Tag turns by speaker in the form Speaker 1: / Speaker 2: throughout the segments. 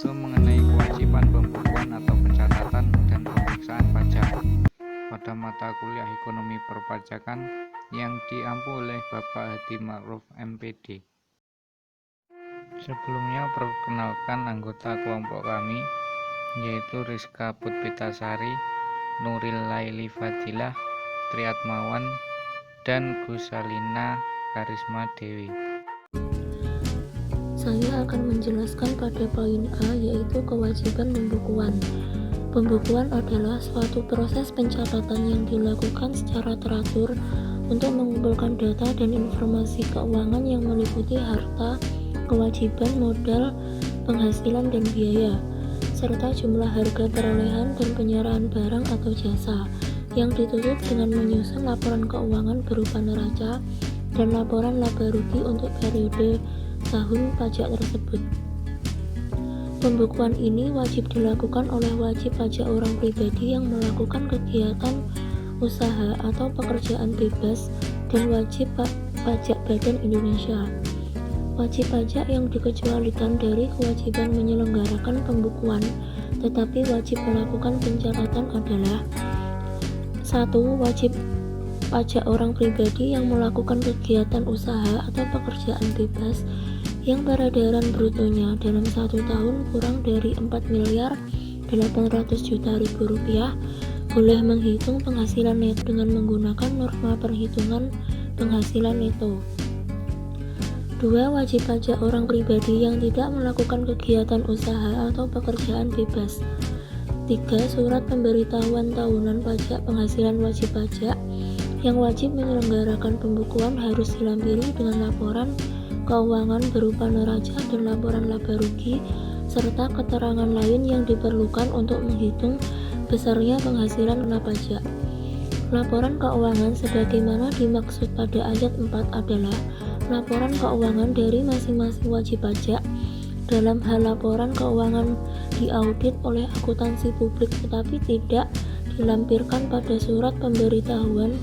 Speaker 1: yaitu mengenai kewajiban pembukuan atau pencatatan dan pemeriksaan pajak pada mata kuliah ekonomi perpajakan yang diampu oleh Bapak Hadi Ma'ruf MPD. Sebelumnya perkenalkan anggota kelompok kami, yaitu Rizka Putpitasari, Nuril Laili Fadilah, Triatmawan, dan Gusalina Karisma Dewi.
Speaker 2: Saya akan menjelaskan pada poin A, yaitu kewajiban pembukuan. Pembukuan adalah suatu proses pencatatan yang dilakukan secara teratur untuk mengumpulkan data dan informasi keuangan yang meliputi harta, kewajiban, modal, penghasilan dan biaya, serta jumlah harga perolehan dan penyerahan barang atau jasa yang ditutup dengan menyusun laporan keuangan berupa neraca dan laporan laba rugi untuk periode tahun pajak tersebut. Pembukuan ini wajib dilakukan oleh wajib pajak orang pribadi yang melakukan kegiatan usaha atau pekerjaan bebas dan wajib pajak Badan Indonesia. Wajib pajak yang dikecualikan dari kewajiban menyelenggarakan pembukuan tetapi wajib melakukan pencatatan adalah: 1. Wajib pajak orang pribadi yang melakukan kegiatan usaha atau pekerjaan bebas yang peredaran brutonya dalam 1 tahun kurang dari 4.800.000.000 rupiah boleh menghitung penghasilan neto dengan menggunakan norma perhitungan penghasilan neto. 2. Wajib pajak orang pribadi yang tidak melakukan kegiatan usaha atau pekerjaan bebas. 3. Surat pemberitahuan tahunan pajak penghasilan wajib pajak yang wajib menyelenggarakan pembukuan harus dilampiri dengan laporan keuangan berupa neraca dan laporan laba rugi serta keterangan lain yang diperlukan untuk menghitung besarnya penghasilan kena pajak. Laporan keuangan sebagaimana dimaksud pada ayat 4 adalah laporan keuangan dari masing-masing wajib pajak dalam hal laporan keuangan diaudit oleh akuntansi publik tetapi tidak dilampirkan pada surat pemberitahuan.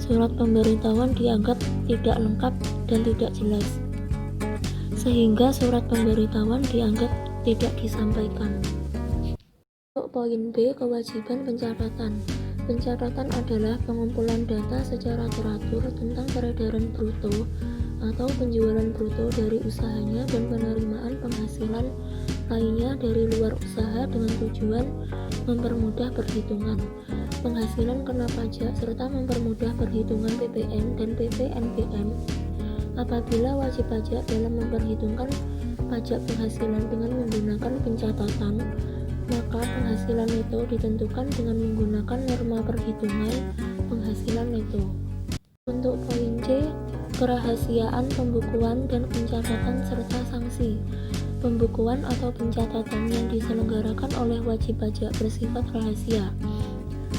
Speaker 2: Surat pemberitahuan dianggap tidak lengkap dan tidak jelas, sehingga surat pemberitahuan dianggap tidak disampaikan. Untuk poin B, kewajiban pencatatan. Pencatatan adalah pengumpulan data secara teratur tentang peredaran bruto atau penjualan bruto dari usahanya dan penerimaan penghasilan lainnya dari luar usaha dengan tujuan mempermudah perhitungan penghasilan kena pajak serta mempermudah perhitungan PPN dan PPNBM. Apabila wajib pajak dalam memperhitungkan pajak penghasilan dengan menggunakan pencatatan, maka penghasilan neto ditentukan dengan menggunakan norma perhitungan penghasilan neto. Untuk poin C, kerahasiaan pembukuan dan pencatatan serta sanksi. Pembukuan atau pencatatan yang diselenggarakan oleh wajib pajak bersifat rahasia.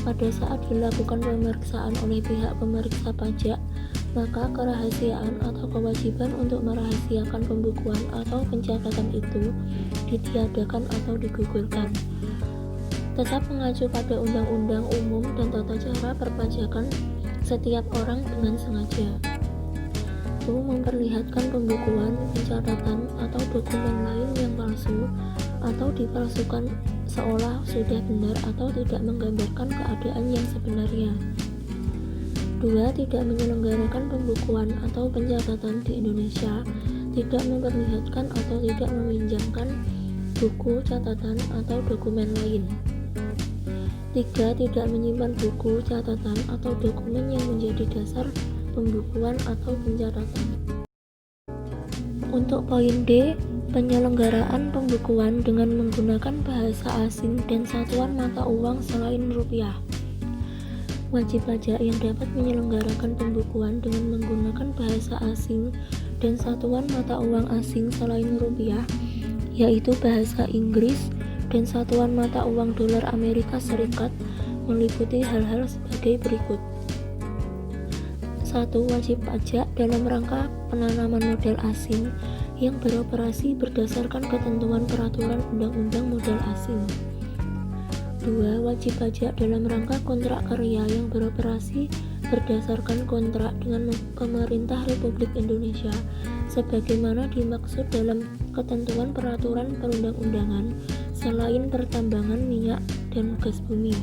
Speaker 2: Pada saat dilakukan pemeriksaan oleh pihak pemeriksa pajak, maka kerahasiaan atau kewajiban untuk merahasiakan pembukuan atau pencatatan itu ditiadakan atau digugurkan. Tetap mengacu pada Undang-Undang Umum dan Tata Cara Perpajakan setiap orang dengan sengaja. Itu memperlihatkan pembukuan, pencatatan, atau dokumen lain yang palsu atau dipalsukan seolah sudah benar atau tidak menggambarkan keadaan yang sebenarnya. 2. Tidak menyelenggarakan pembukuan atau pencatatan di Indonesia, tidak memperlihatkan atau tidak meminjamkan buku, catatan, atau dokumen lain. 3. Tidak menyimpan buku, catatan, atau dokumen yang menjadi dasar pembukuan atau pencatatan. Untuk poin D, penyelenggaraan pembukuan dengan menggunakan bahasa asing dan satuan mata uang selain rupiah. Wajib pajak yang dapat menyelenggarakan pembukuan dengan menggunakan bahasa asing dan satuan mata uang asing selain rupiah, yaitu bahasa Inggris dan satuan mata uang dolar Amerika Serikat, meliputi hal-hal sebagai berikut. 1. Wajib pajak dalam rangka penanaman modal asing yang beroperasi berdasarkan ketentuan peraturan undang-undang modal asing. 2. Wajib pajak dalam rangka kontrak karya yang beroperasi berdasarkan kontrak dengan pemerintah Republik Indonesia sebagaimana dimaksud dalam ketentuan peraturan perundang-undangan selain pertambangan minyak dan gas bumi.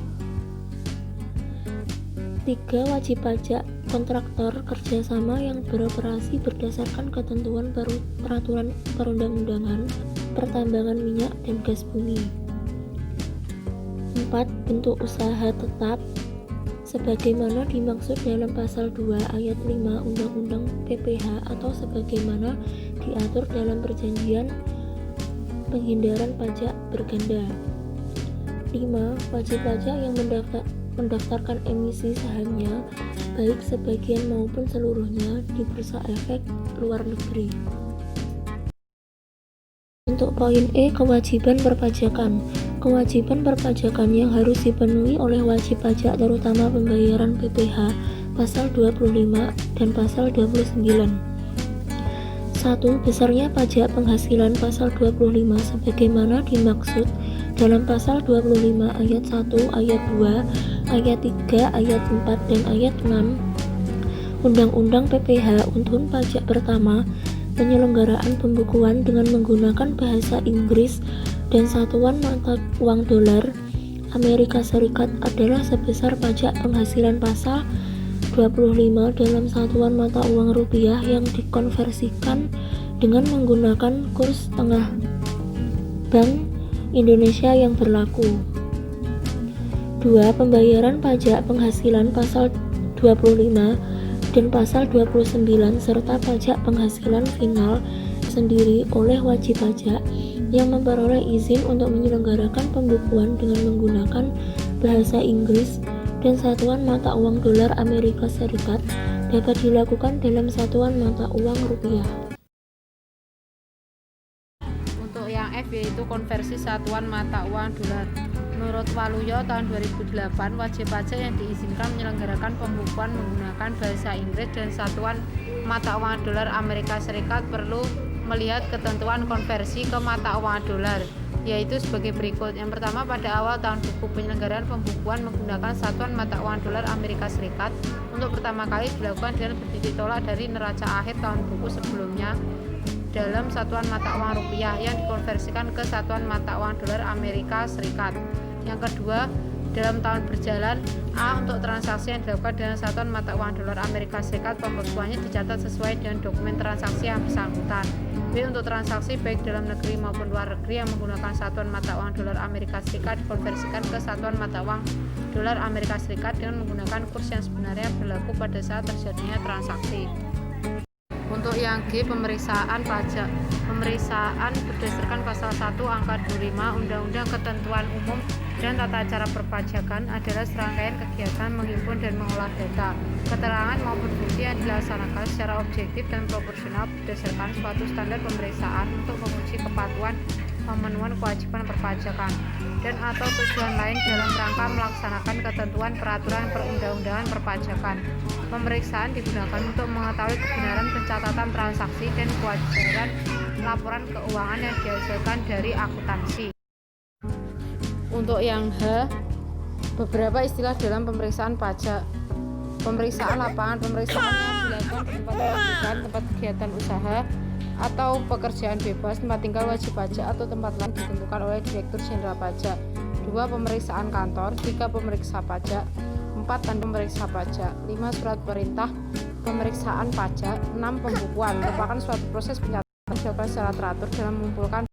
Speaker 2: 3. Wajib pajak kontraktor kerjasama yang beroperasi berdasarkan ketentuan peraturan perundang-undangan pertambangan minyak dan gas bumi. 4. Bentuk usaha tetap sebagaimana dimaksud dalam pasal 2 ayat 5 Undang-Undang PPH atau sebagaimana diatur dalam perjanjian penghindaran pajak berganda. 5. Wajib pajak yang mendaftarkan emisi sahamnya baik sebagian maupun seluruhnya di bursa efek luar negeri. Untuk poin E, kewajiban perpajakan. Kewajiban perpajakan yang harus dipenuhi oleh wajib pajak terutama pembayaran PPH pasal 25 dan pasal 29. 1. Besarnya pajak penghasilan pasal 25 sebagaimana dimaksud dalam pasal 25 ayat 1, ayat 2, ayat 3, ayat 4, dan ayat 6 Undang-Undang PPH untuk pajak pertama, penyelenggaraan pembukuan dengan menggunakan bahasa Inggris dan satuan mata uang dolar Amerika Serikat adalah sebesar pajak penghasilan pasal 25 dalam satuan mata uang rupiah yang dikonversikan dengan menggunakan kurs tengah Bank Indonesia yang berlaku. 2. Pembayaran pajak penghasilan pasal 25 dan pasal 29 serta pajak penghasilan final sendiri oleh wajib pajak yang memperoleh izin untuk menyelenggarakan pembukuan dengan menggunakan bahasa Inggris dan satuan mata uang dolar Amerika Serikat dapat dilakukan dalam satuan mata uang rupiah.
Speaker 3: Untuk yang F yaitu konversi satuan mata uang dolar. Menurut Waluyo tahun 2008, wajib pajak yang diizinkan menyelenggarakan pembukuan menggunakan bahasa Inggris dan satuan mata uang dolar Amerika Serikat perlu melihat ketentuan konversi ke mata uang dolar, yaitu sebagai berikut. Yang pertama, pada awal tahun buku penyelenggaraan pembukuan menggunakan satuan mata uang dolar Amerika Serikat untuk pertama kali dilakukan dengan bertitik tolak dari neraca akhir tahun buku sebelumnya dalam satuan mata uang rupiah yang dikonversikan ke satuan mata uang dolar Amerika Serikat. Yang kedua, dalam tahun berjalan A untuk transaksi yang dilakukan dengan satuan mata uang dolar Amerika Serikat, pembekuannya dicatat sesuai dengan dokumen transaksi yang bersangkutan. B untuk transaksi baik dalam negeri maupun luar negeri yang menggunakan satuan mata uang dolar Amerika Serikat dikonversikan ke satuan mata uang dolar Amerika Serikat dengan menggunakan kurs yang sebenarnya berlaku pada saat terjadinya transaksi. Untuk yang G, pemeriksaan pajak. Pemeriksaan berdasarkan pasal 1 angka 25 Undang-Undang Ketentuan Umum dan Tata Cara Perpajakan adalah serangkaian kegiatan menghimpun dan mengolah data, keterangan maupun bukti yang dilaksanakan secara objektif dan proporsional berdasarkan suatu standar pemeriksaan untuk menguji kepatuhan pemenuhan kewajiban perpajakan dan atau tujuan lain dalam rangka melaksanakan ketentuan peraturan perundang-undangan perpajakan. Pemeriksaan digunakan untuk mengetahui kebenaran pencatatan transaksi dan kewajaran laporan keuangan yang dihasilkan dari akuntansi. Untuk yang H, beberapa istilah dalam pemeriksaan pajak. Pemeriksaan lapangan. Pemeriksaan yang dilakukan di tempat pemasukan, tempat kegiatan usaha atau pekerjaan bebas, tempat tinggal wajib pajak atau tempat lain ditentukan oleh Direktur Jenderal Pajak. 2. Pemeriksaan kantor. 3. Pemeriksa pajak. 4. Tanda pemeriksa pajak. 5. Surat perintah pemeriksaan pajak. 6. Pembukuan merupakan suatu proses pencatatan dilakukan secara teratur dalam mengumpulkan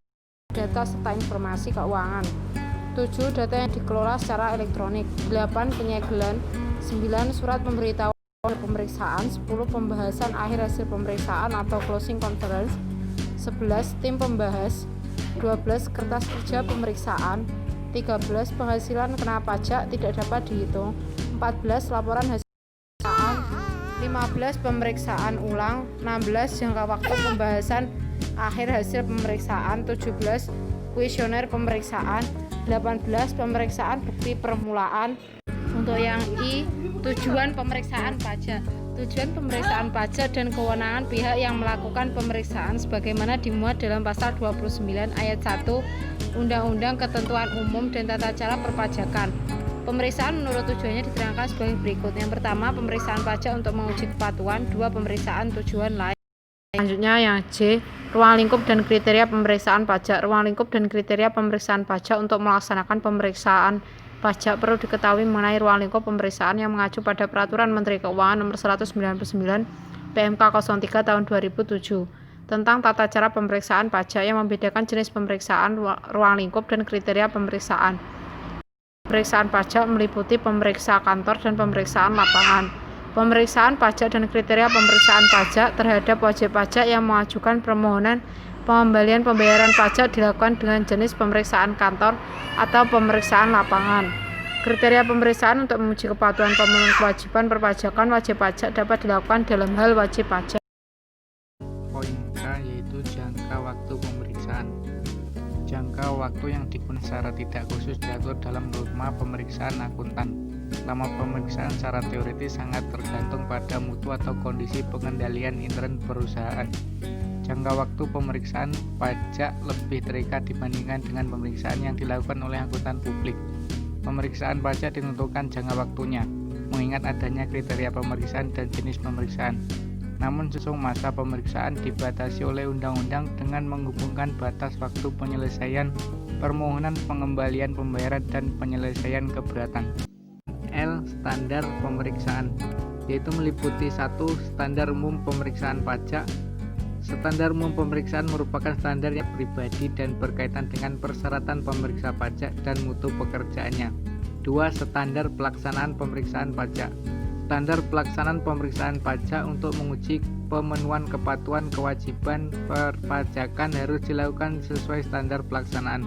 Speaker 3: data serta informasi keuangan. 7. Data yang dikelola secara elektronik. 8. Penyegelan. 9. Surat pemberitahuan pemeriksaan. 10. Pembahasan akhir hasil pemeriksaan atau closing conference. 11. Tim pembahas. 12. Kertas kerja pemeriksaan. 13. Penghasilan kena pajak tidak dapat dihitung. 14. Laporan hasil pemeriksaan. 15. Pemeriksaan ulang. 16. Jangka waktu pembahasan akhir hasil pemeriksaan. 17. Kuesioner pemeriksaan. 18. Pemeriksaan bukti permulaan. Untuk yang I, tujuan pemeriksaan pajak. Tujuan pemeriksaan pajak dan kewenangan pihak yang melakukan pemeriksaan sebagaimana dimuat dalam pasal 29 ayat 1 Undang-Undang Ketentuan Umum dan Tata Cara Perpajakan. Pemeriksaan menurut tujuannya diterangkan sebagai berikut. Yang pertama, pemeriksaan pajak untuk menguji kepatuhan. 2. Pemeriksaan tujuan lain. Selanjutnya yang J, ruang lingkup dan kriteria pemeriksaan pajak. Ruang lingkup dan kriteria pemeriksaan pajak. Untuk melaksanakan pemeriksaan pajak perlu diketahui mengenai ruang lingkup pemeriksaan yang mengacu pada Peraturan Menteri Keuangan Nomor 199 PMK 03 Tahun 2007 tentang tata cara pemeriksaan pajak yang membedakan jenis pemeriksaan, ruang lingkup, dan kriteria pemeriksaan. Pemeriksaan pajak meliputi pemeriksa kantor dan pemeriksaan lapangan. Pemeriksaan pajak dan kriteria pemeriksaan pajak terhadap wajib pajak yang mengajukan permohonan pengembalian pembayaran pajak dilakukan dengan jenis pemeriksaan kantor atau pemeriksaan lapangan. Kriteria pemeriksaan untuk menguji kepatuhan pemenuhan kewajiban perpajakan wajib pajak dapat dilakukan dalam hal wajib pajak.
Speaker 1: Poin K yaitu jangka waktu pemeriksaan. Jangka waktu yang digunakan secara tidak khusus diatur dalam norma pemeriksaan akuntan. Lama pemeriksaan secara teoritis sangat tergantung pada mutu atau kondisi pengendalian intern perusahaan. Jangka waktu pemeriksaan pajak lebih terikat dibandingkan dengan pemeriksaan yang dilakukan oleh akuntan publik. Pemeriksaan pajak ditentukan jangka waktunya, mengingat adanya kriteria pemeriksaan dan jenis pemeriksaan. Namun sesung masa pemeriksaan dibatasi oleh undang-undang dengan menghubungkan batas waktu penyelesaian permohonan pengembalian pembayaran dan penyelesaian keberatan. L. Standar pemeriksaan, yaitu meliputi 1. Standar umum pemeriksaan pajak. Standar umum pemeriksaan merupakan standar yang pribadi dan berkaitan dengan persyaratan pemeriksa pajak dan mutu pekerjaannya. 2. Standar pelaksanaan pemeriksaan pajak. Standar pelaksanaan pemeriksaan pajak untuk menguji pemenuhan kepatuhan kewajiban perpajakan harus dilakukan sesuai standar pelaksanaan.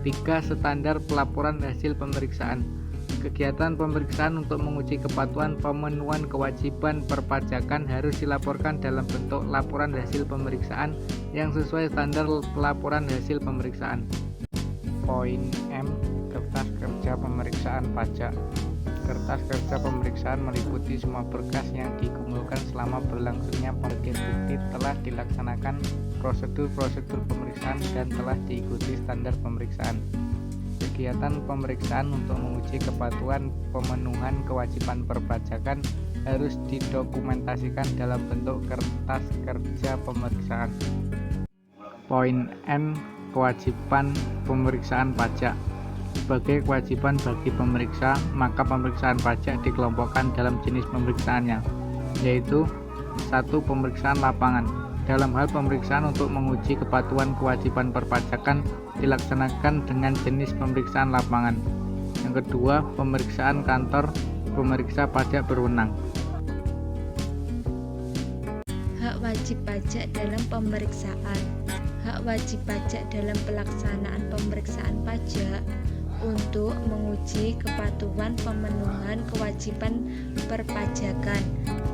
Speaker 1: 3. Standar pelaporan hasil pemeriksaan. Kegiatan pemeriksaan untuk menguji kepatuhan pemenuhan kewajiban perpajakan harus dilaporkan dalam bentuk laporan hasil pemeriksaan yang sesuai standar pelaporan hasil pemeriksaan. Poin M. Kertas kerja pemeriksaan pajak. Kertas kerja pemeriksaan meliputi semua berkas yang dikumpulkan selama berlangsungnya pemeriksaan bukti telah dilaksanakan prosedur-prosedur pemeriksaan dan telah diikuti standar pemeriksaan. Kegiatan pemeriksaan untuk menguji kepatuhan pemenuhan kewajiban perpajakan harus didokumentasikan dalam bentuk kertas kerja pemeriksaan. Poin N. Kewajiban pemeriksaan pajak. Sebagai kewajiban bagi pemeriksa, maka pemeriksaan pajak dikelompokkan dalam jenis pemeriksaannya, yaitu 1. Pemeriksaan lapangan. Dalam hal pemeriksaan untuk menguji kepatuhan kewajiban perpajakan dilaksanakan dengan jenis pemeriksaan lapangan. Yang kedua, pemeriksaan kantor pemeriksa pajak berwenang.
Speaker 2: Hak wajib pajak dalam pemeriksaan. Hak wajib pajak dalam pelaksanaan pemeriksaan pajak untuk menguji kepatuhan pemenuhan kewajiban perpajakan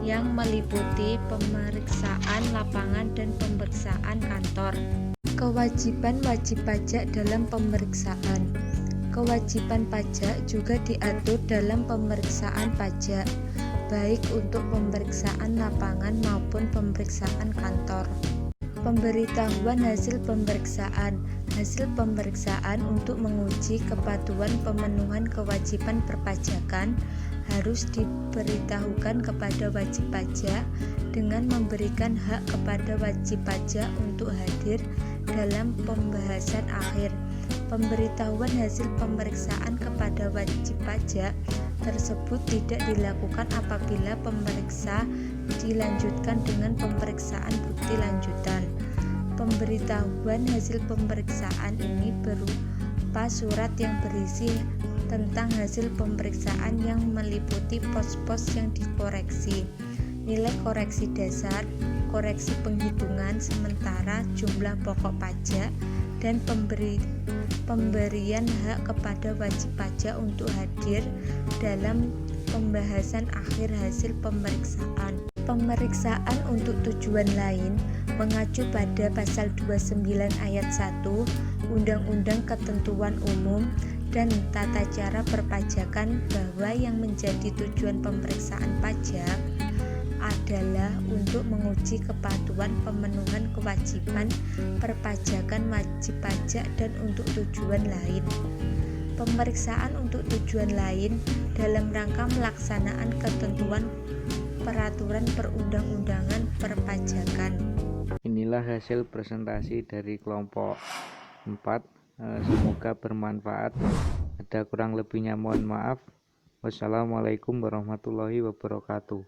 Speaker 2: yang meliputi pemeriksaan lapangan dan pemeriksaan kantor. Kewajiban wajib pajak dalam pemeriksaan. Kewajiban pajak juga diatur dalam pemeriksaan pajak, baik untuk pemeriksaan lapangan maupun pemeriksaan kantor. Pemberitahuan hasil pemeriksaan. Hasil pemeriksaan untuk menguji kepatuhan pemenuhan kewajiban perpajakan harus diberitahukan kepada wajib pajak dengan memberikan hak kepada wajib pajak untuk hadir dalam pembahasan akhir. Pemberitahuan hasil pemeriksaan kepada wajib pajak tersebut tidak dilakukan apabila pemeriksa dilanjutkan dengan pemeriksaan bukti lanjutan. Pemberitahuan hasil pemeriksaan ini berupa surat yang berisi tentang hasil pemeriksaan yang meliputi pos-pos yang dikoreksi, nilai koreksi dasar, koreksi penghitungan sementara jumlah pokok pajak, dan pemberian hak kepada wajib pajak untuk hadir dalam pembahasan akhir hasil pemeriksaan. Pemeriksaan untuk tujuan lain mengacu pada pasal 29 ayat 1 Undang-Undang Ketentuan Umum dan Tata Cara Perpajakan bahwa yang menjadi tujuan pemeriksaan pajak adalah untuk menguji kepatuhan pemenuhan kewajiban perpajakan wajib pajak dan untuk tujuan lain. Pemeriksaan untuk tujuan lain dalam rangka melaksanaan ketentuan peraturan perundang-undangan perpajakan.
Speaker 1: Inilah hasil presentasi dari kelompok 4. Semoga bermanfaat. Ada kurang lebihnya mohon maaf. Wassalamualaikum warahmatullahi wabarakatuh.